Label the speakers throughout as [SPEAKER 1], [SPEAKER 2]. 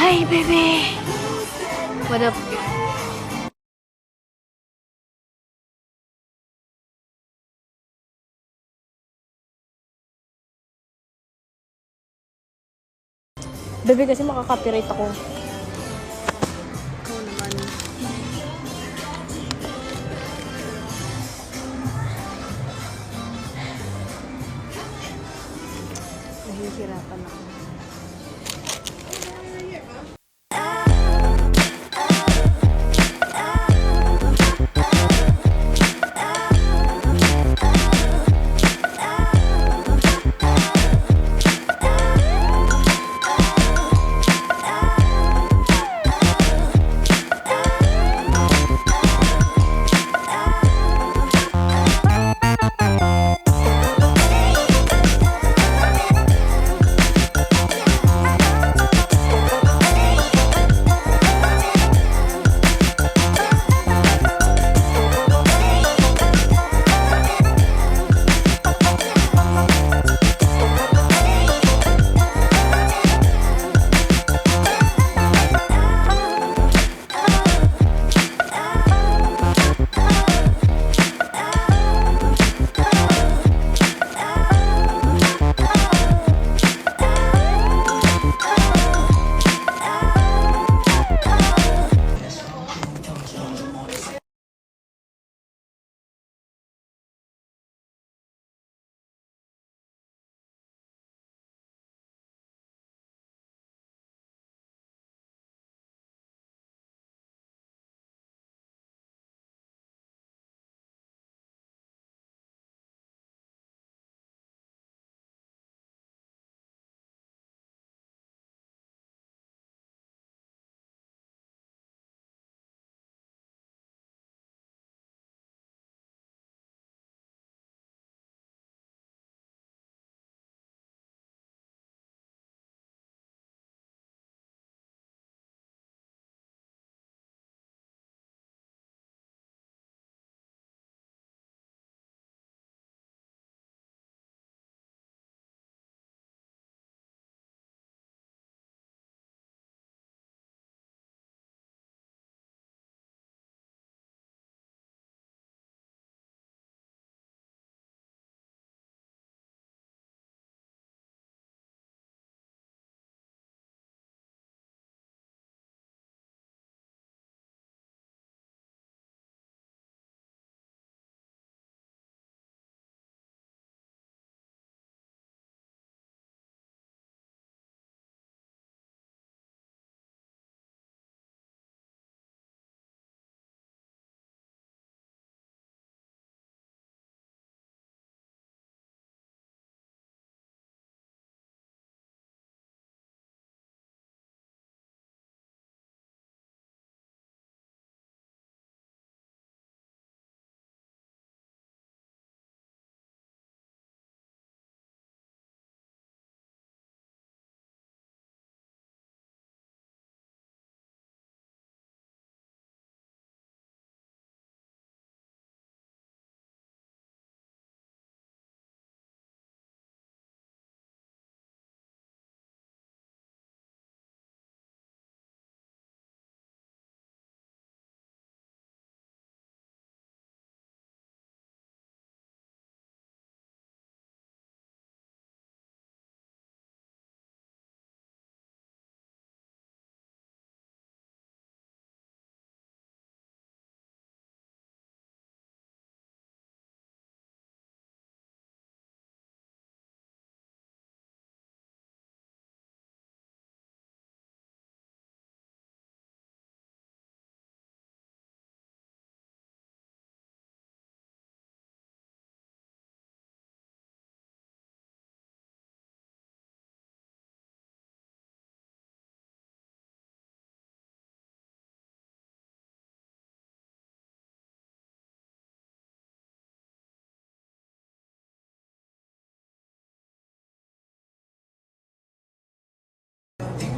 [SPEAKER 1] Hi, baby! What up? Baby, kasi makaka-copyright ako. Oo naman. Nahihirapan ako.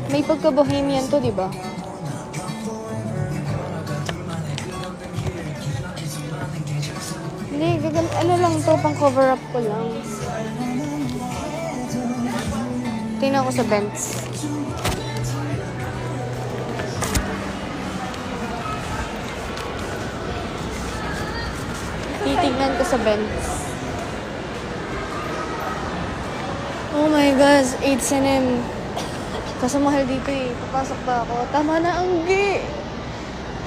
[SPEAKER 1] May pagka-bohemian to, di ba? Hindi, ano lang to, pang cover up ko lang. Tingnan ko sa Benz. titignan ko sa Benz. Oh my gosh, 8 Kaso mahal dito eh. Papasok ba ako? Tama na, Anggi!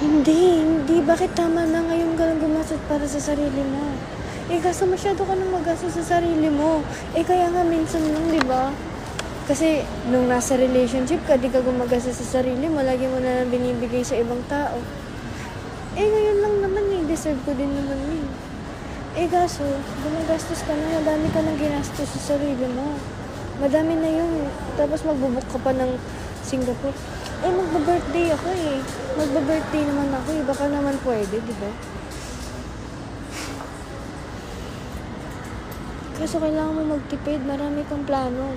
[SPEAKER 1] Hindi. Bakit tama na ngayon ka lang gumastos para sa sarili mo? Kaso masyado ka nang magastos sa sarili mo. Kaya nga minsan lang, di ba? Kasi nung nasa relationship ka, di ka gumagastos sa sarili mo. Lagi mo na lang binibigay sa ibang tao. Ngayon lang naman deserve ko din naman yun. Kaso, gumagastos ka na. Madami ka nang ginastos sa sarili mo. Madami na yun. Tapos magbubuk ka pa ng Singapore. Magba-birthday ako eh. Magba-birthday naman ako eh. Baka naman pwede, di ba? Kaso kailangan mo magtipid. Marami kang plano.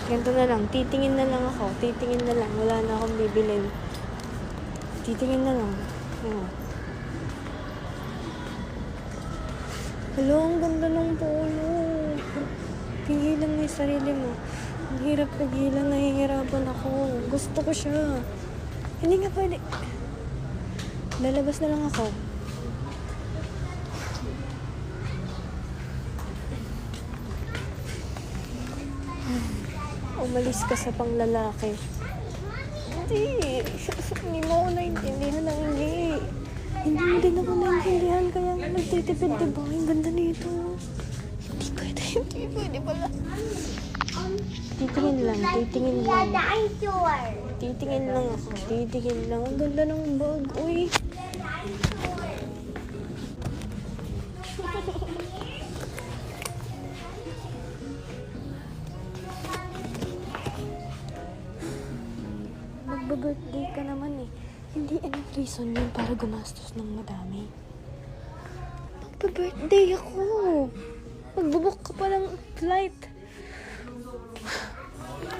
[SPEAKER 1] Ganito na lang. Titingin na lang ako. Titingin na lang. Wala na akong bibilin. Titingin na lang. Hello, ang ganda ng polo. Pigilan mo yung sarili mo. Ang hirap pigilan, nahihirapan ako. Gusto ko siya. Hindi nga pwede. Lalabas na lang ako. Umalis ka sa panglalaki. Hindi. Hindi mo ako naintindihan ng hindi. Hindi mo din ako naintindihan. Kaya nga nagtitipid, diba? Ang ganda nito. Hindi pwede pala. Titingin lang. Titingin lang ako. Titingin lang. Ang ganda ng bag. Uy. Magba-birthday ka naman eh. Hindi anong reason yun para gumastos ng madami. Magba-birthday ako. Magbubuk ka pa ng flight.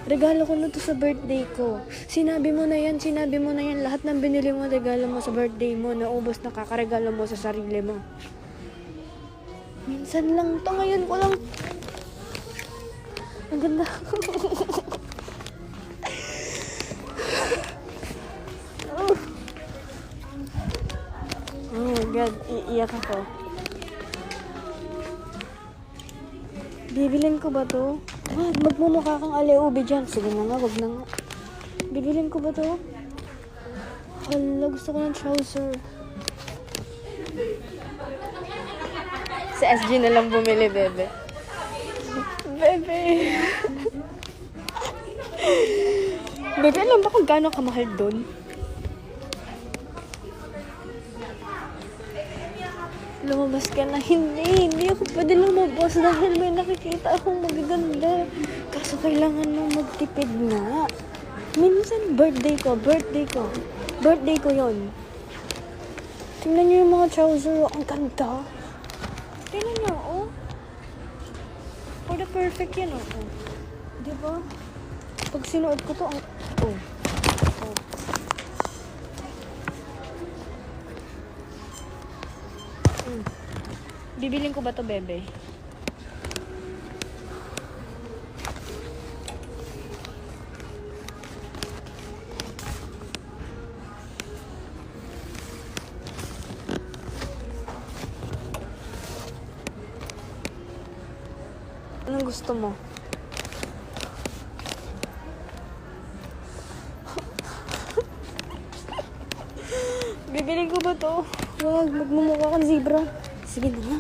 [SPEAKER 1] Regalo ko na to sa birthday ko. Sinabi mo na yan. Lahat ng binili mo, regalo mo sa birthday mo, naubos na kakaregalo mo sa sarili mo. Minsan lang to, ngayon ko lang. Ang ganda. Oh my God, iiyak ako. Bibilin ko ba to? Magmumukha kang aliubi dyan. Sige na nga, wag na nga. Bibilin ko ba to? Hala, gusto ko ng trouser. Sa SG na lang bumili, bebe. Bebe. Bebe, alam ba kung gaano kamahal doon? Lumabas ka na. Hindi ako pwede lumabas dahil may nakikita akong magaganda. Kaso kailangan mo magtipid nga. Minsan birthday ko yon. Tingnan niyo yung mga trouser. Ang ganda. Tingnan niyo, oh. For the perfect yan, oh. Diba? Pag sinuot ko to, oh. Bibilin ko ba to, bebe? Anong gusto mo? Bibilin ko ba to? Wag, magmumukha kang zebra. Sige na nga.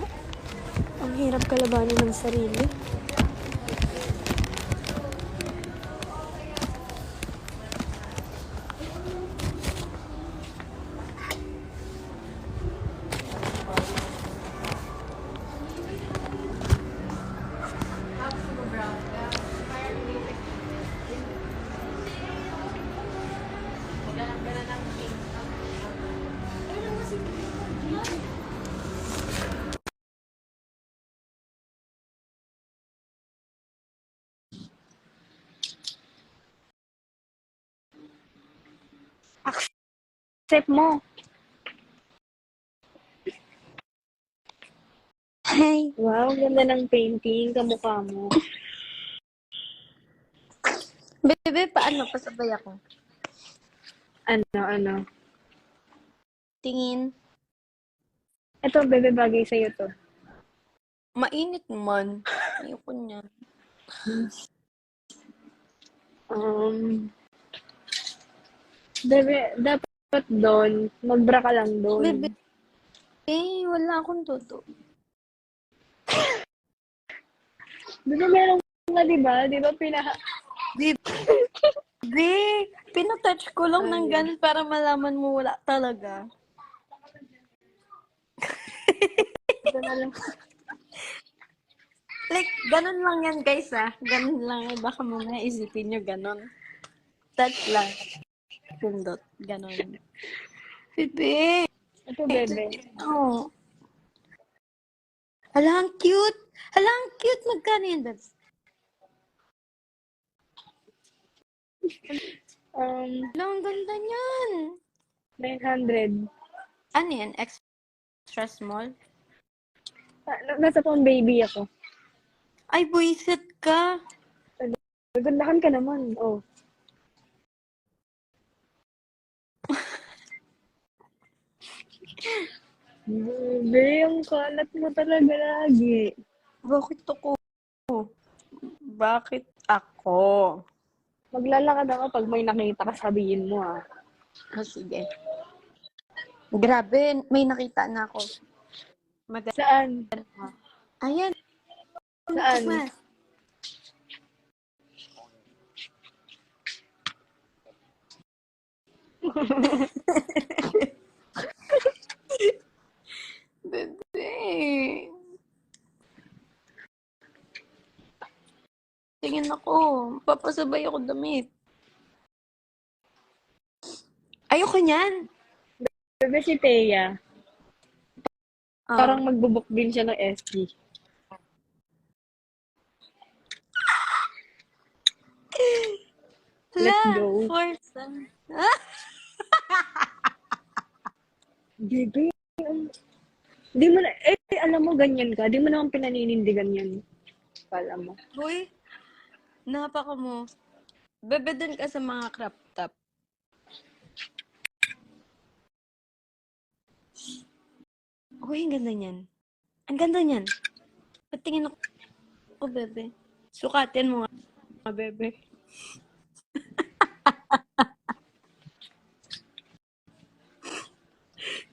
[SPEAKER 1] Ang hirap kalabanin ng sarili. Accept mo. Hey. Wow, ganda ng painting. Kamukha mo.
[SPEAKER 2] Bebe, paano? Pasabay ako.
[SPEAKER 1] Ano?
[SPEAKER 2] Tingin.
[SPEAKER 1] Ito, bebe, bagay sa'yo to.
[SPEAKER 2] Mainit man. Ayoko niya.
[SPEAKER 1] Bebe, dapat doon, magbra ka lang
[SPEAKER 2] Bebe,
[SPEAKER 1] doon.
[SPEAKER 2] wala akong toto.
[SPEAKER 1] Bebe, meron nga, di ba? Di ba
[SPEAKER 2] Bebe, pinatouch ko lang ng ganun para malaman mo wala talaga.
[SPEAKER 1] Ito na lang.
[SPEAKER 2] Like, ganun lang yan, guys, ah. Ganun lang. Baka mamaya isipin nyo ganun. Touch lang. Pindot. Ganun. Bebe.
[SPEAKER 1] Ito, bebe.
[SPEAKER 2] Oh. Hala, ang cute. Hala, ang cute. Magkano yan, Bebs? Hala, ang ganda niyan.
[SPEAKER 1] 900.
[SPEAKER 2] Ano yan? Extra small?
[SPEAKER 1] Nasa pang baby ako.
[SPEAKER 2] Ay, buisit ka.
[SPEAKER 1] Nagandahan ka naman. Oh. Bebe, ang kalat mo talaga lagi.
[SPEAKER 2] Bakit ako? Bakit ako?
[SPEAKER 1] Maglalakad ako pag may nakita ka, sabihin mo ah.
[SPEAKER 2] Sige. Grabe, may nakita na ako. Maganda.
[SPEAKER 1] Saan?
[SPEAKER 2] Ayan.
[SPEAKER 1] Saan?
[SPEAKER 2] Mas. Bebe. Tingin ako. Papasabay ako damit. Ayoko niyan.
[SPEAKER 1] Bebe, si Thea.
[SPEAKER 2] Ah.
[SPEAKER 1] Parang magbubuk din siya ng SG. Let's go.
[SPEAKER 2] Forza.
[SPEAKER 1] Bebe, di mo na, alam mo ganyan ka, di mo naman pinaninindigan yan. Kala mo.
[SPEAKER 2] Hoy, napaka mo. Bebe dun ka sa mga crop top. Hoy, ang ganda niyan. Ang ganda niyan. Patingin ako. Oh, bebe. Sukatin mo nga, bebe.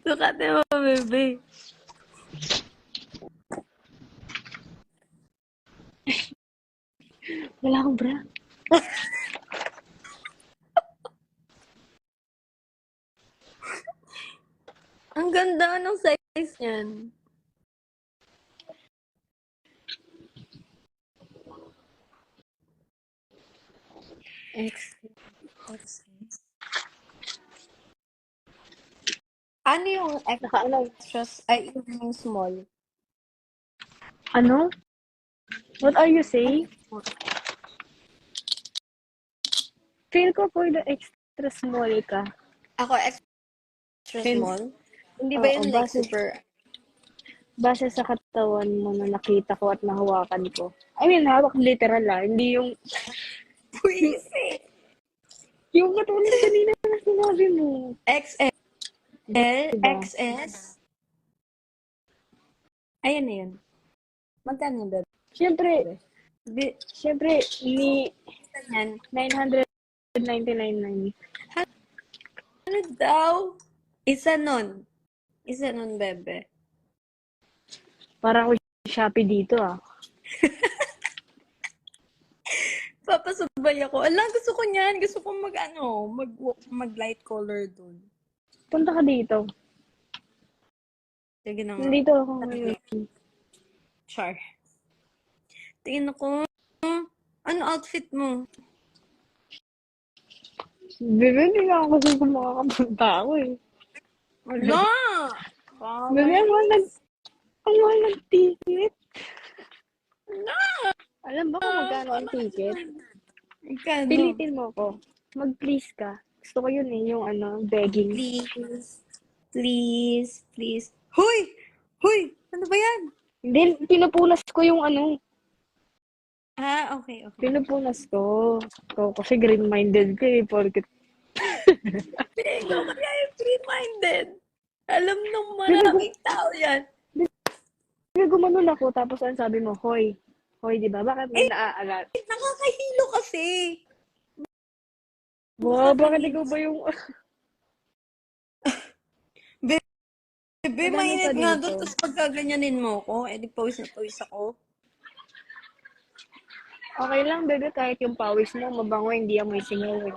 [SPEAKER 2] Sukatin mo, bebe.
[SPEAKER 1] Wala akong bra.
[SPEAKER 2] Ang ganda ng size niyan. X. Ano yung extras? Ay, yung small.
[SPEAKER 1] Ano? What are you saying? Feel ko for the extra small ka.
[SPEAKER 2] Ako, extra small? Hindi ba
[SPEAKER 1] Oo,
[SPEAKER 2] yun like
[SPEAKER 1] base-
[SPEAKER 2] super...
[SPEAKER 1] Base sa katawan mo na nakita ko at nahawakan ko. I mean, hawak literal hindi yung...
[SPEAKER 2] Puisi!
[SPEAKER 1] Yung katulad kanina na sinabi mo.
[SPEAKER 2] XL?
[SPEAKER 1] Diba?
[SPEAKER 2] XS? Ayan na yun. Magkano yun, bebe?
[SPEAKER 1] Siyempre,
[SPEAKER 2] Yan.
[SPEAKER 1] 999.
[SPEAKER 2] Ano daw? Isa nun, bebe.
[SPEAKER 1] Para ako Shopee dito
[SPEAKER 2] Papasabay ako. Ala, gusto ko niyan. Gusto ko mag light color dun.
[SPEAKER 1] Punta ka dito.
[SPEAKER 2] Sige na nga.
[SPEAKER 1] Nandito ako ngayon.
[SPEAKER 2] Char. Tingin ako. Ano outfit mo?
[SPEAKER 1] Bebe, hindi nga ako kasi kung makakapunta ako
[SPEAKER 2] Ala!
[SPEAKER 1] Bebe, ang mahal ng ticket. Alam ba kung magkano ang ticket?
[SPEAKER 2] Magkano?
[SPEAKER 1] Pilitin mo ko. Mag-please ka. Gusto ko yun yung begging.
[SPEAKER 2] Please. Hoy! Ano ba yan?
[SPEAKER 1] Hindi, pinupunas ko yung
[SPEAKER 2] Okay.
[SPEAKER 1] Pinupunas ko. Kasi green-minded ko porket
[SPEAKER 2] Ikaw kaya yung free-minded. Alam ng
[SPEAKER 1] Bebe,
[SPEAKER 2] maraming tao yan.
[SPEAKER 1] bebe, gumanon ako, tapos ang sabi mo, hoy. Hoy, di ba? Bakit may
[SPEAKER 2] Eh,
[SPEAKER 1] naaalat?
[SPEAKER 2] nakakahilo kasi.
[SPEAKER 1] Wow, bakit
[SPEAKER 2] Nakakahilo.
[SPEAKER 1] ikaw ba yung...
[SPEAKER 2] Bebe,
[SPEAKER 1] Madami pa
[SPEAKER 2] mainit nga
[SPEAKER 1] dito.
[SPEAKER 2] doon. Tapos pagkaganyanin mo ko, edi pawis na pawis ako.
[SPEAKER 1] Okay lang, bebe, kahit yung pawis mo, mabango, hindi amoy singaw eh.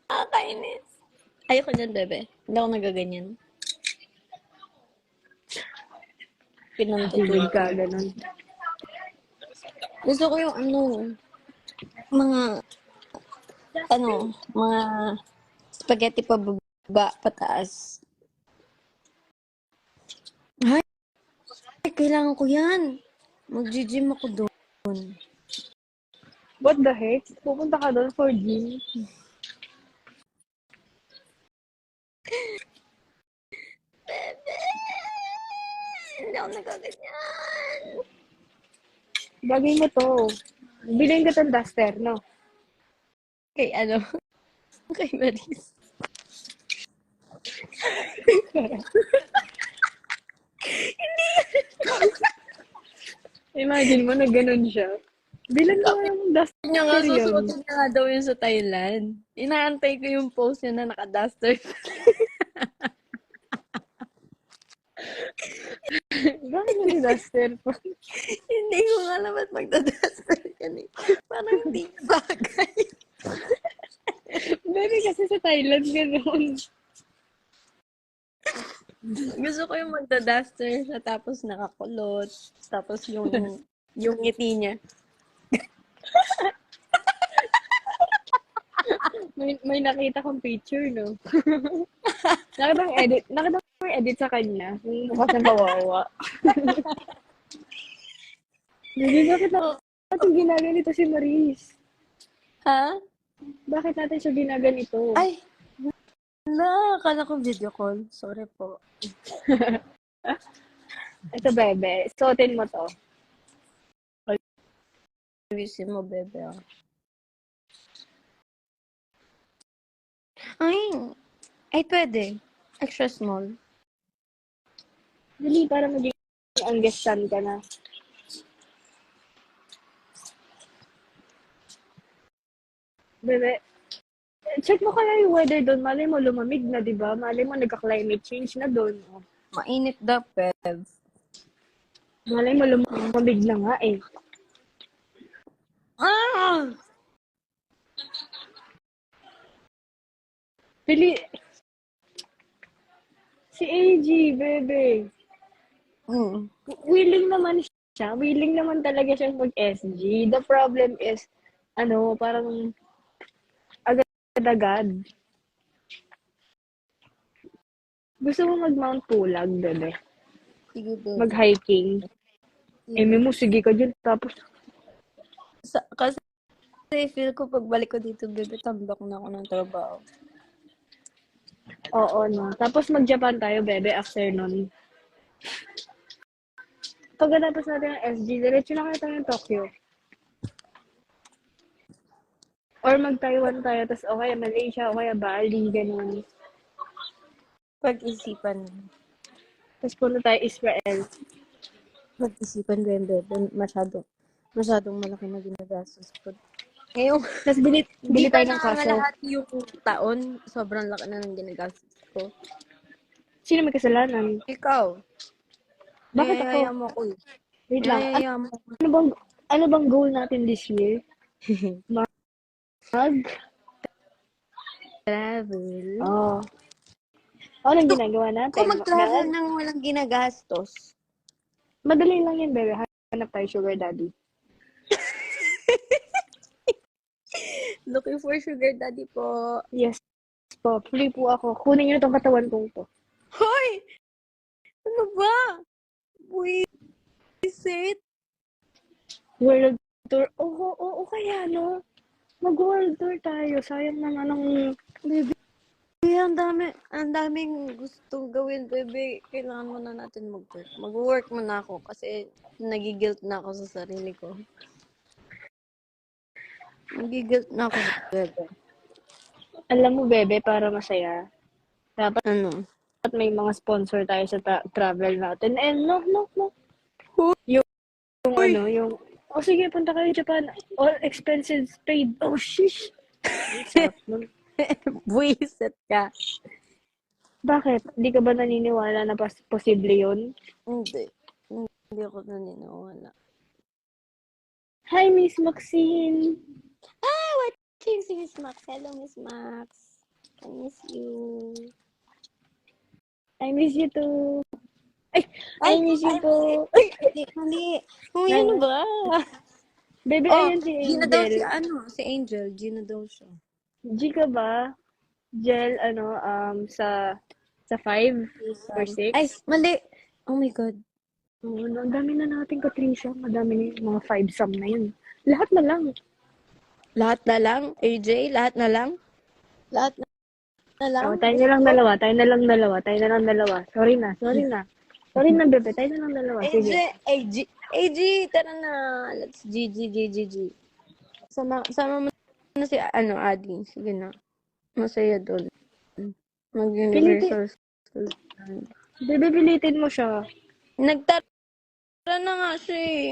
[SPEAKER 2] Nakakainis. Ayoko dyan, bebe. Hindi ako nagaganyan.
[SPEAKER 1] Higig
[SPEAKER 2] Pinantutuyo
[SPEAKER 1] ka,
[SPEAKER 2] mo.
[SPEAKER 1] ganun.
[SPEAKER 2] Gusto ko yung mga, mga spaghetti pababa, pataas. Ay, kailangan ko yan. Mag-gym ako doon.
[SPEAKER 1] What the heck? Pupunta ka doon for gym?
[SPEAKER 2] Hindi ako nagaganyan.
[SPEAKER 1] Bagay mo to. Bilhin ka tong duster, no?
[SPEAKER 2] Kay kay Maris.
[SPEAKER 1] Imagine mo na ganun siya. Bilan mo yung
[SPEAKER 2] Niya nga,
[SPEAKER 1] duster yun.
[SPEAKER 2] susuotin niya nga daw yun sa Thailand. Inaantay ko yung post niya na naka-duster.
[SPEAKER 1] Bakit mo ni duster po?
[SPEAKER 2] Hindi ko nga alam at magda-duster yan eh. Parang hindi niya bagay.
[SPEAKER 1] Baby, kasi sa Thailand ganun.
[SPEAKER 2] Gusto ko yung magda-duster siya tapos nakakulot. Tapos yung ngiti niya.
[SPEAKER 1] May nakita kong picture, no? Nakita mo yung edit sa kanya. Yung mukha siyang kawawa. Baby, bakit natin ginaganito si Maris?
[SPEAKER 2] Ha?
[SPEAKER 1] Bakit natin siya ginaganito?
[SPEAKER 2] Ay! Akala ko video call. Sorry po.
[SPEAKER 1] Ito, bebe. Suotin mo to.
[SPEAKER 2] Servisin mo, bebe. Ah. Ay, pwede. Extra small.
[SPEAKER 1] Dali, para maging anggestan ka na. Bebe, check mo kaya yung weather doon. Malay mo lumamig na, di ba? Malay mo nagka-climate change na doon. Oh.
[SPEAKER 2] Mainit daw, Pev.
[SPEAKER 1] Malay mo lumamig na nga eh.
[SPEAKER 2] Ah!
[SPEAKER 1] Pili... Si AG, bebe. Willing naman siya. Willing naman talaga siya mag-SG. The problem is, parang agad-agad. Gusto mo mag-Mount Pulag, bebe?
[SPEAKER 2] Sige, bebe.
[SPEAKER 1] Mag-hiking. Mo, sige ka dyan. Tapos,
[SPEAKER 2] Kasi feel ko pagbalik ko dito, bebe, tambak na ako ng trabaho.
[SPEAKER 1] oo, no. Tapos mag-Japan tayo, bebe, after nun. Pagkatapos natin ng SG, diretso na kayo tayo ng Tokyo. Or mag-Taiwan tayo, tapos o kaya Malaysia, o kaya Bali, ganun.
[SPEAKER 2] Pag-isipan.
[SPEAKER 1] Tapos punta tayo Israel.
[SPEAKER 2] Pag-isipan ko yun, bebe. Masyadong malaki na ginagastos ko. Ngayon,
[SPEAKER 1] Tapos bili
[SPEAKER 2] pa
[SPEAKER 1] tayo ng kaso.
[SPEAKER 2] lahat yung taon, sobrang laki na ng ginagastos ko.
[SPEAKER 1] Sino may kasalanan?
[SPEAKER 2] Ikaw.
[SPEAKER 1] Bakit ako?
[SPEAKER 2] Niyayaya mo ko eh.
[SPEAKER 1] Wait lang.
[SPEAKER 2] Niyayaya mo.
[SPEAKER 1] Ano bang goal natin this year? Mag?
[SPEAKER 2] Travel.
[SPEAKER 1] Oo. Anong ginagawa natin?
[SPEAKER 2] Kung mag-travel nang walang ginagastos.
[SPEAKER 1] Madali lang yun, bebe. Hanap tayo sugar daddy.
[SPEAKER 2] Looking for sugar daddy po.
[SPEAKER 1] Yes po. Free po ako. Kunin niyo itong katawan kong to.
[SPEAKER 2] Hoy! Ano ba? Buisit.
[SPEAKER 1] World tour. Oo, kaya no. Mag-world tour tayo. Sayang naman ang...
[SPEAKER 2] Baby, ang daming gustong gawin, baby. Kailangan mo na natin mag-work. Mag-work muna ako kasi nagigilt na ako sa sarili ko. Nagigilt na ako, baby.
[SPEAKER 1] Alam mo, bebe, para masaya, dapat
[SPEAKER 2] Ano?
[SPEAKER 1] may mga sponsor tayo sa travel natin. And no, no, no. Yung
[SPEAKER 2] Uy!
[SPEAKER 1] ano, yung, oh sige, punta kayo Japan. All expenses paid. Oh, shish. Ang sarap nun.
[SPEAKER 2] Buwisit ka.
[SPEAKER 1] Bakit? Di ka ba naniniwala na posible yun?
[SPEAKER 2] Hindi. Hindi ako naniniwala.
[SPEAKER 1] Hi, Miss Maxine.
[SPEAKER 2] Watching si Miss Max. Hello, Miss Max. I miss you.
[SPEAKER 1] I miss you too. Ay, I
[SPEAKER 2] Ay!
[SPEAKER 1] miss you
[SPEAKER 2] Ay!
[SPEAKER 1] po.
[SPEAKER 2] Mali. Uy, ano
[SPEAKER 1] Nang,
[SPEAKER 2] ba?
[SPEAKER 1] baby,
[SPEAKER 2] Oh,
[SPEAKER 1] ayun si
[SPEAKER 2] Gina daw si
[SPEAKER 1] Angel.
[SPEAKER 2] si Angel. Gina daw siya.
[SPEAKER 1] G ka ba? Gel, sa 5 or
[SPEAKER 2] Ay,
[SPEAKER 1] 6?
[SPEAKER 2] mali. Oh my God.
[SPEAKER 1] Oo, no, ang dami na nating Katrisha. Madami na yung mga 5 na yun. Lahat na lang.
[SPEAKER 2] Lahat na lang? AJ, lahat na lang? Lahat na lang?
[SPEAKER 1] Oh, tayo na
[SPEAKER 2] Gusto
[SPEAKER 1] lang
[SPEAKER 2] ko?
[SPEAKER 1] dalawa. Tayo na lang dalawa. Tayo na lang dalawa. Sorry na. Sorry na. Sorry na, bebe. Tayo na lang dalawa.
[SPEAKER 2] AJ,
[SPEAKER 1] Sige.
[SPEAKER 2] AJ, tara na. Let's GG. Sama mo na si, Adi. Sige na. Masaya doon.
[SPEAKER 1] Pilitin.
[SPEAKER 2] Mag-Universal Studios.
[SPEAKER 1] Bebe, pilitin mo siya.
[SPEAKER 2] Nagtara na nga siya eh.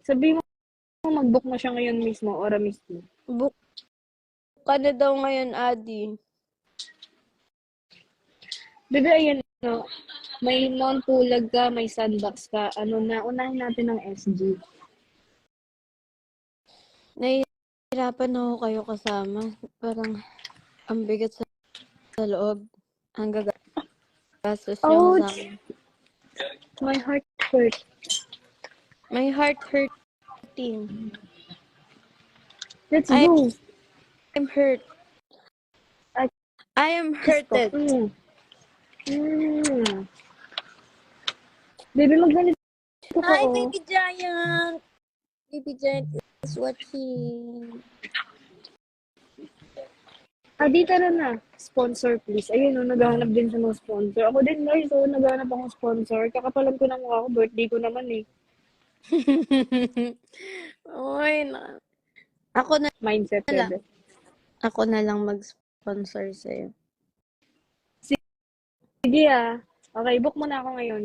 [SPEAKER 1] Sabi mo, mag-book na siya ngayon mismo, ora mismo.
[SPEAKER 2] Book ka na daw ngayon, Adi.
[SPEAKER 1] Bebe, ayan, no. May non-pulag ka, may sandbox ka. Ano na, unahin natin ang SG.
[SPEAKER 2] Nahihirapan ako kayo kasama. Parang ang bigat sa loob. Ang gagastos niyo
[SPEAKER 1] Ouch!
[SPEAKER 2] kasama.
[SPEAKER 1] My heart hurt.
[SPEAKER 2] My heart hurting.
[SPEAKER 1] Let's
[SPEAKER 2] I
[SPEAKER 1] go.
[SPEAKER 2] am hurt.
[SPEAKER 1] Ay,
[SPEAKER 2] I am
[SPEAKER 1] Diyos ko.
[SPEAKER 2] hurted.
[SPEAKER 1] Baby, magganito ka,
[SPEAKER 2] Hi,
[SPEAKER 1] oh.
[SPEAKER 2] Baby Giant! Baby Giant is watching.
[SPEAKER 1] Di tara na. Sponsor, please. Ayun, no, naghahanap din sa mga sponsor. Ako din, guys, naghahanap akong sponsor. Kakapalan ko ng mukha ko, birthday ko naman, eh.
[SPEAKER 2] Uy, ako na
[SPEAKER 1] Mindset,
[SPEAKER 2] lang.
[SPEAKER 1] bebe.
[SPEAKER 2] Ako na lang mag-sponsor sa'yo.
[SPEAKER 1] Sige, ah. Okay, book mo na ako ngayon.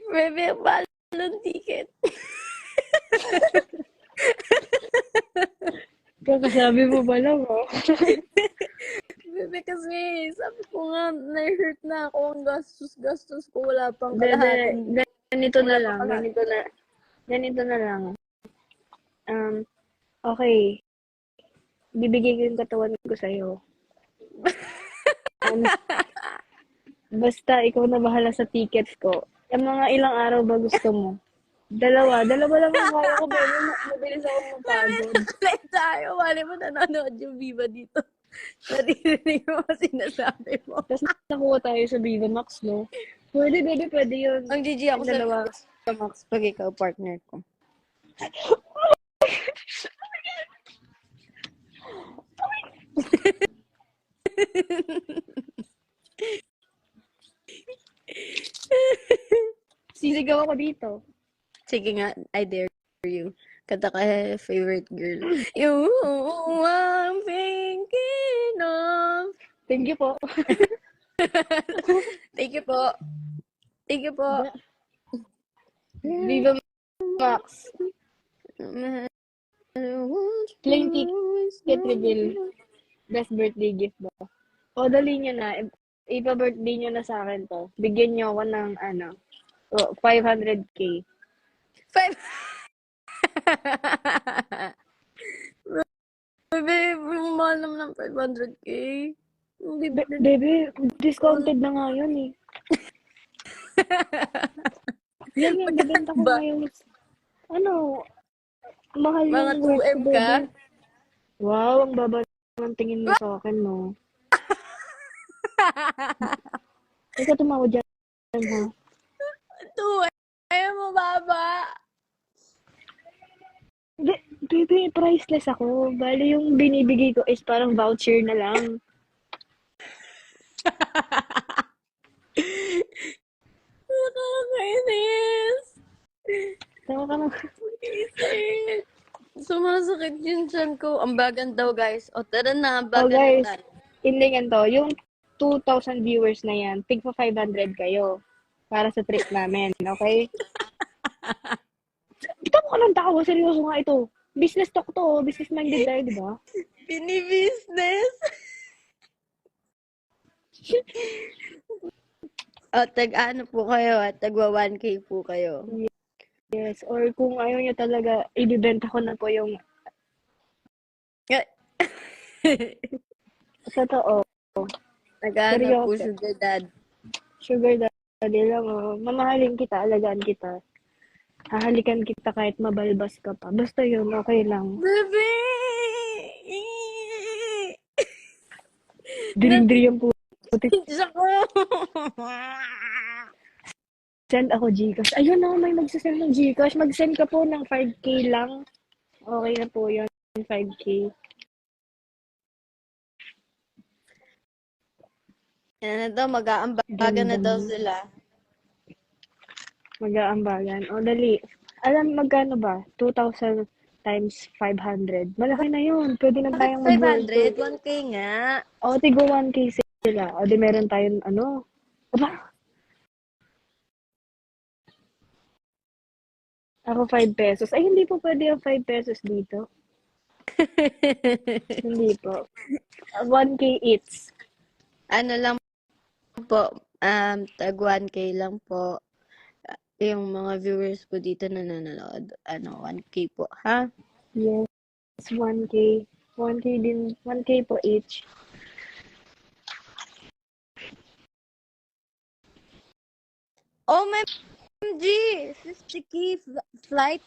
[SPEAKER 2] Bebe, balon ticket.
[SPEAKER 1] Kakasabi mo ba lang, oh?
[SPEAKER 2] Bebe, kasi sabi ko nga, na-hurt na ako. Ang gastos ko. Wala pang
[SPEAKER 1] Bebe,
[SPEAKER 2] kalahating.
[SPEAKER 1] ganito na
[SPEAKER 2] Wala
[SPEAKER 1] lang.
[SPEAKER 2] pang kalahating.
[SPEAKER 1] Ganito na lang. Okay. Bibigay ko yung katawan ko sa'yo. Basta ikaw na bahala sa tickets ko. Yung mga ilang araw ba gusto mo? Dalawa lang ang kaya ko, bebe. Mabilis ako mapagod.
[SPEAKER 2] Like tayo, wala mo nanonood yung Viva dito. Naririnig mo ang sinasabi mo.
[SPEAKER 1] Tapos nakuha tayo sa Viva Max, no? Pwede, bebe, pwede yun.
[SPEAKER 2] Ang GG ako
[SPEAKER 1] Yung dalawa.
[SPEAKER 2] sa Max pag ikaw partner ko.
[SPEAKER 1] Sisigaw ako dito.
[SPEAKER 2] Sige nga, I dare you. Kanta ka, favorite girl. You I'm thinking of.
[SPEAKER 1] Thank you po.
[SPEAKER 2] Thank you po. Thank you po.
[SPEAKER 1] Viva Max. Plain ticket reveal. Best birthday gift ba? O, dali nyo na. Ipa-birthday nyo na sa akin to. Bigyan nyo ako ng, 500K.
[SPEAKER 2] Five. Bebe, mahal naman ng 500K. Hindi ba?
[SPEAKER 1] Bebe, discounted na nga yun eh. Yan yung bibenta ko
[SPEAKER 2] ba?
[SPEAKER 1] ngayon. Mahal
[SPEAKER 2] Mga
[SPEAKER 1] yung worth
[SPEAKER 2] 2M
[SPEAKER 1] ko,
[SPEAKER 2] ka?
[SPEAKER 1] bebe. Wow, ang baba ng tingin mo sa akin, no? Ikaw tumawad dyan, ha?
[SPEAKER 2] 2M, mababa.
[SPEAKER 1] Baby, priceless ako. Bali yung binibigay ko is parang voucher na lang.
[SPEAKER 2] Nakakainis.
[SPEAKER 1] Tama ka na.
[SPEAKER 2] Isip. Sumasakit yung tiyan ko. Ambagan daw, guys. O, tara na. Ambagan
[SPEAKER 1] guys.
[SPEAKER 2] na tayo.
[SPEAKER 1] Hindi ganito, yung 2,000 viewers na yan, tig pa 500 kayo para sa trip namin, okay? Ito mo ka ng tao, seryoso nga ito. Business talk to, business-minded tayo, di ba?
[SPEAKER 2] Bini-business. O, tag-ano po kayo, tagwa 1K po kayo.
[SPEAKER 1] Yes, or kung ayaw nyo talaga, ibibenta ko na po yung totoo.
[SPEAKER 2] Nag-ano po,
[SPEAKER 1] Seryoso.
[SPEAKER 2] sugar dad.
[SPEAKER 1] Sugar daddy lang, oh. Mamahalin kita, alagaan kita. Hahalikan kita kahit mabalbas ka pa. Basta yun, okay lang.
[SPEAKER 2] Bebe!
[SPEAKER 1] Diring-diri yung puti.
[SPEAKER 2] Pinsa ko!
[SPEAKER 1] Send ako Gcash. Ayun na, may magsasend ng Gcash. Mag-send ka po ng 5K lang. Okay na po yun, 5K.
[SPEAKER 2] Yan na daw, mag-aambagan na daw sila.
[SPEAKER 1] Mag-aambagan. O, dali. Alam, magkano ba? 2,000 times 500. Malaki na yun. Pwede na
[SPEAKER 2] Bakit
[SPEAKER 1] tayong
[SPEAKER 2] 500? 1K nga.
[SPEAKER 1] O, tigo 1K sila. O, di meron tayong ano. Aba, ako 5 pesos. Ay, hindi po pwede yung 5 pesos dito. Hindi po. 1K each.
[SPEAKER 2] Ano lang po, tag 1K lang po. Yung mga viewers po dito na nanonood. 1K po, ha?
[SPEAKER 1] Yes, 1K. 1K din. 1K po each.
[SPEAKER 2] Oh my MG! 50K flight